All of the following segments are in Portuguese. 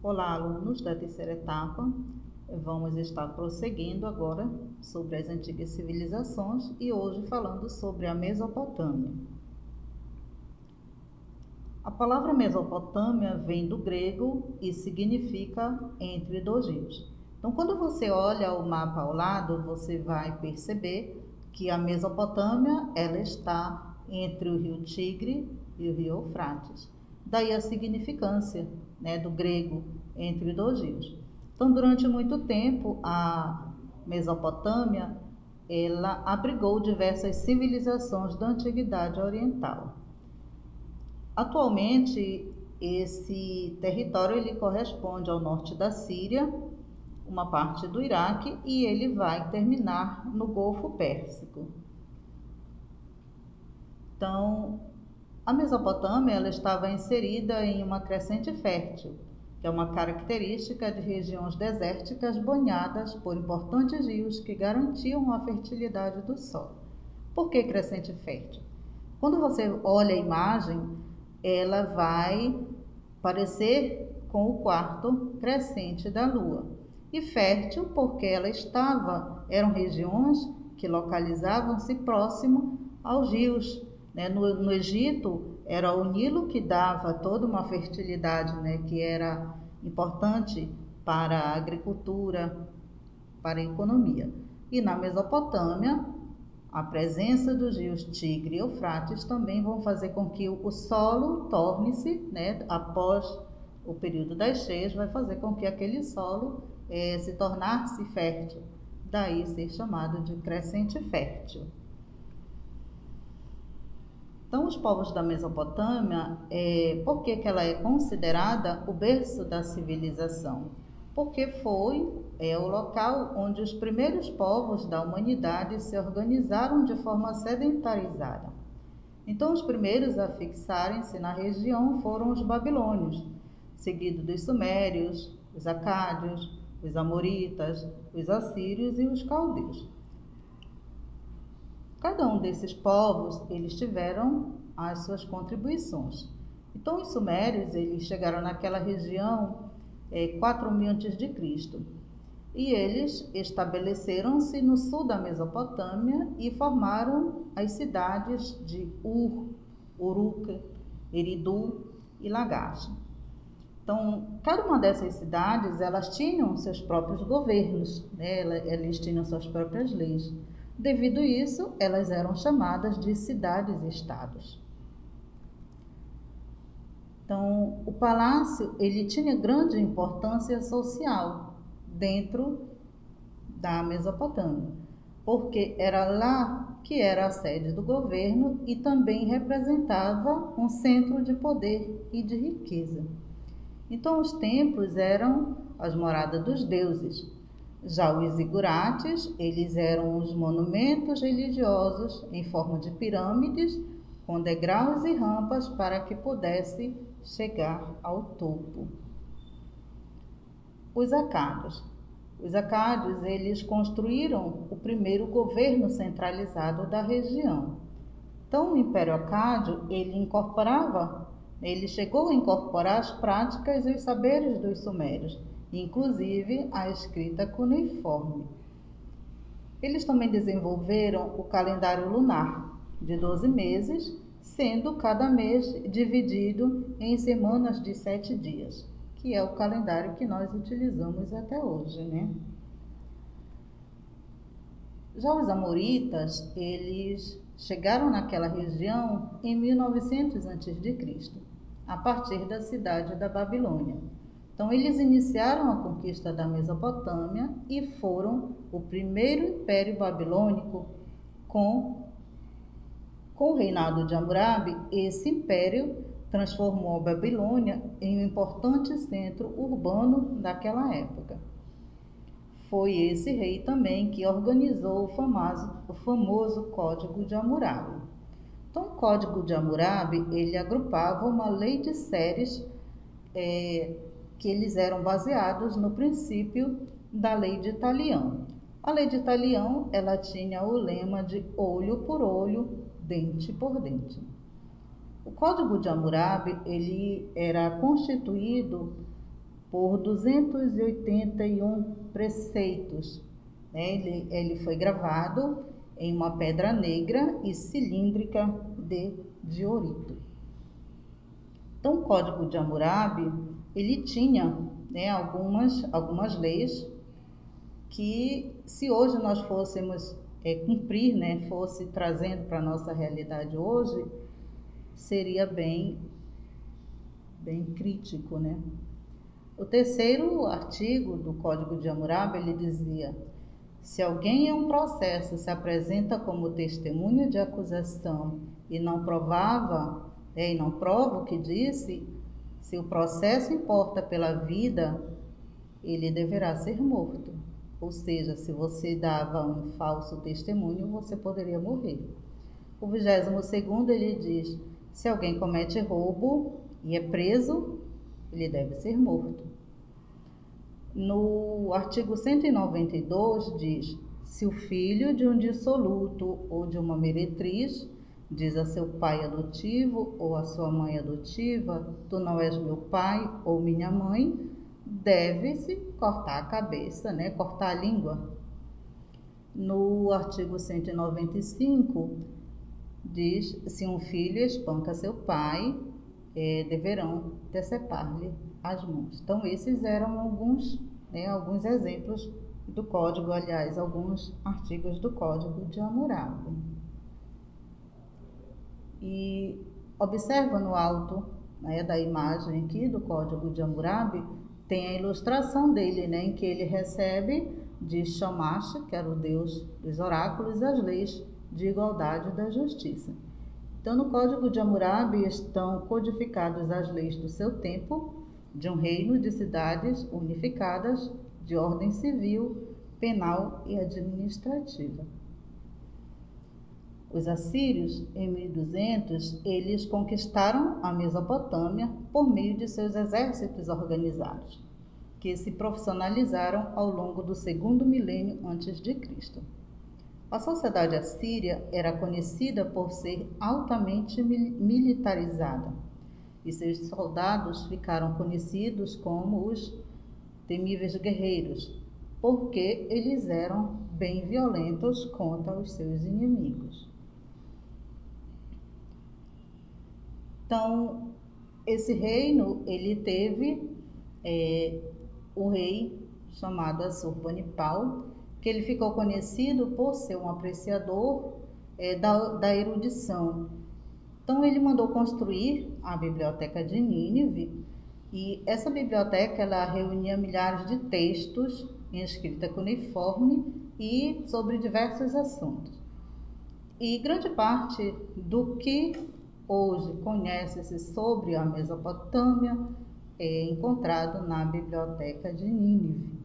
Olá, alunos da terceira etapa. Vamos estar prosseguindo agora sobre as antigas civilizações e hoje falando sobre a Mesopotâmia. A palavra Mesopotâmia vem do grego e significa entre dois rios. Então, quando você olha o mapa ao lado, você vai perceber que a Mesopotâmia ela está entre o rio Tigre e o rio Eufrates. Daí a significância, do grego entre dois rios. Então, durante muito tempo, a Mesopotâmia ela abrigou diversas civilizações da antiguidade oriental. Atualmente, esse território ele corresponde ao norte da Síria, uma parte do Iraque, e ele vai terminar no Golfo Pérsico. Então, a Mesopotâmia ela estava inserida em uma crescente fértil, que é uma característica de regiões desérticas banhadas por importantes rios que garantiam a fertilidade do solo. Por que crescente fértil? Quando você olha a imagem, ela vai parecer com o quarto crescente da Lua. E fértil porque eram regiões que localizavam-se próximo aos rios. No Egito, era o Nilo que dava toda uma fertilidade, que era importante para a agricultura, para a economia. E na Mesopotâmia, a presença dos rios Tigre e Eufrates também vão fazer com que o solo torne-se, após o período das cheias, vai fazer com que aquele solo se tornasse fértil, daí ser chamado de crescente fértil. Então, os povos da Mesopotâmia, por que ela é considerada o berço da civilização? Porque foi o local onde os primeiros povos da humanidade se organizaram de forma sedentarizada. Então, os primeiros a fixarem-se na região foram os babilônios, seguido dos sumérios, os acádios, os amoritas, os assírios e os caldeus. Cada um desses povos, eles tiveram as suas contribuições. Então, os sumérios, eles chegaram naquela região 4000 a.C. E eles estabeleceram-se no sul da Mesopotâmia e formaram as cidades de Ur, Uruk, Eridu e Lagash. Então, cada uma dessas cidades, elas tinham seus próprios governos, eles tinham suas próprias leis. Devido a isso, elas eram chamadas de cidades-estados. Então, o palácio ele tinha grande importância social dentro da Mesopotâmia, porque era lá que era a sede do governo e também representava um centro de poder e de riqueza. Então, os templos eram as moradas dos deuses. Já os zigurates, eles eram os monumentos religiosos em forma de pirâmides, com degraus e rampas para que pudesse chegar ao topo. Os acádios. Os acádios, eles construíram o primeiro governo centralizado da região. Então, o Império Acádio, ele chegou a incorporar as práticas e os saberes dos sumérios, inclusive a escrita cuneiforme. Eles também desenvolveram o calendário lunar, de 12 meses, sendo cada mês dividido em semanas de 7 dias, que é o calendário que nós utilizamos até hoje, Já os amoritas, eles chegaram naquela região em 1900 a.C., a partir da cidade da Babilônia. Então, eles iniciaram a conquista da Mesopotâmia e foram o primeiro império babilônico com o reinado de Hammurabi. Esse império transformou a Babilônia em um importante centro urbano daquela época. Foi esse rei também que organizou o famoso Código de Hammurabi. Então, o Código de Hammurabi, ele agrupava uma lei de séries que eles eram baseados no princípio da lei de Talião. A lei de Talião, ela tinha o lema de olho por olho, dente por dente. O Código de Hammurabi, ele era constituído por 281 preceitos. Ele foi gravado em uma pedra negra e cilíndrica de diorito. Então, o Código de Hammurabi, ele tinha, algumas leis que, se hoje nós fôssemos cumprir, fosse trazendo para a nossa realidade hoje, seria bem crítico, O terceiro artigo do Código de Hammurabi, ele dizia: se alguém em um processo se apresenta como testemunha de acusação e não prova o que disse, se o processo importa pela vida, ele deverá ser morto. Ou seja, se você dava um falso testemunho, você poderia morrer. O 22º, ele diz: se alguém comete roubo e é preso, ele deve ser morto. No artigo 192 diz: se o filho de um dissoluto ou de uma meretriz diz a seu pai adotivo ou a sua mãe adotiva: tu não és meu pai ou minha mãe, deve-se cortar a cabeça, cortar a língua. No artigo 195 diz: se um filho espanca seu pai, deverão decepar-lhe as mãos. Então, esses eram alguns exemplos do código, aliás, alguns artigos do Código de Hammurabi. E observa no alto da imagem aqui do Código de Hammurabi, tem a ilustração dele, em que ele recebe de Shamash, que era o deus dos oráculos, as leis de igualdade e da justiça. Então, no Código de Hammurabi estão codificadas as leis do seu tempo, de um reino de cidades unificadas, de ordem civil, penal e administrativa. Os assírios, em 1200, eles conquistaram a Mesopotâmia por meio de seus exércitos organizados, que se profissionalizaram ao longo do segundo milênio antes de Cristo. A sociedade assíria era conhecida por ser altamente militarizada, e seus soldados ficaram conhecidos como os temíveis guerreiros, porque eles eram bem violentos contra os seus inimigos. Então, esse reino, ele teve o rei chamado Assurbanipal, que ele ficou conhecido por ser um apreciador da erudição. Então, ele mandou construir a biblioteca de Nínive, e essa biblioteca ela reunia milhares de textos em escrita cuneiforme e sobre diversos assuntos. E grande parte do que hoje conhece-se sobre a Mesopotâmia é encontrado na biblioteca de Nínive.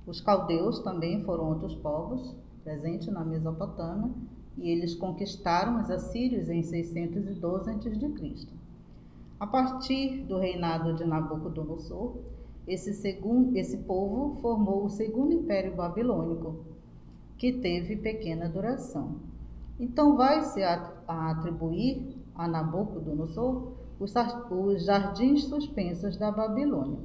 Os caldeus também foram outros povos presentes na Mesopotâmia, e eles conquistaram os assírios em 612 a.C. A partir do reinado de Nabucodonosor, esse povo formou o segundo império babilônico, que teve pequena duração. Então, vai-se atribuir a Nabucodonosor os jardins suspensos da Babilônia.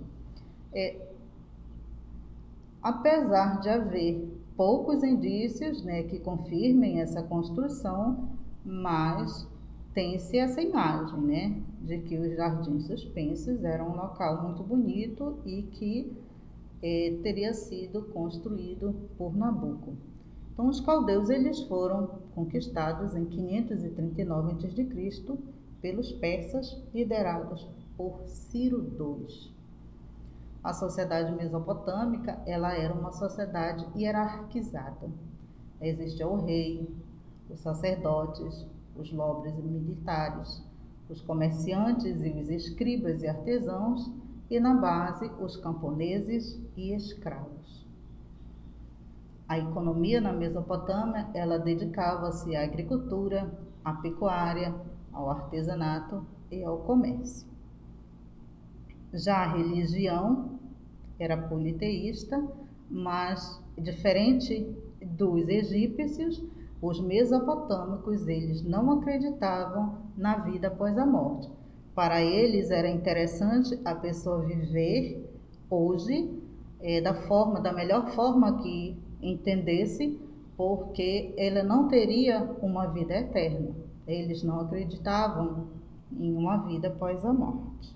Apesar de haver poucos indícios que confirmem essa construção, mas tem-se essa imagem de que os jardins suspensos eram um local muito bonito e que teria sido construído por Nabuco. Então, os caldeus eles foram conquistados em 539 a.C. pelos persas, liderados por Ciro II. A sociedade mesopotâmica ela era uma sociedade hierarquizada. Existia o rei, os sacerdotes, os nobres e militares, os comerciantes e os escribas e artesãos, e na base os camponeses e escravos. A economia na Mesopotâmia ela dedicava-se à agricultura, à pecuária, ao artesanato e ao comércio. Já a religião era politeísta, mas diferente dos egípcios, os mesopotâmicos eles não acreditavam na vida após a morte, Para eles era interessante a pessoa viver hoje da melhor forma que entendesse, porque ela não teria uma vida eterna. Eles não acreditavam em uma vida após a morte.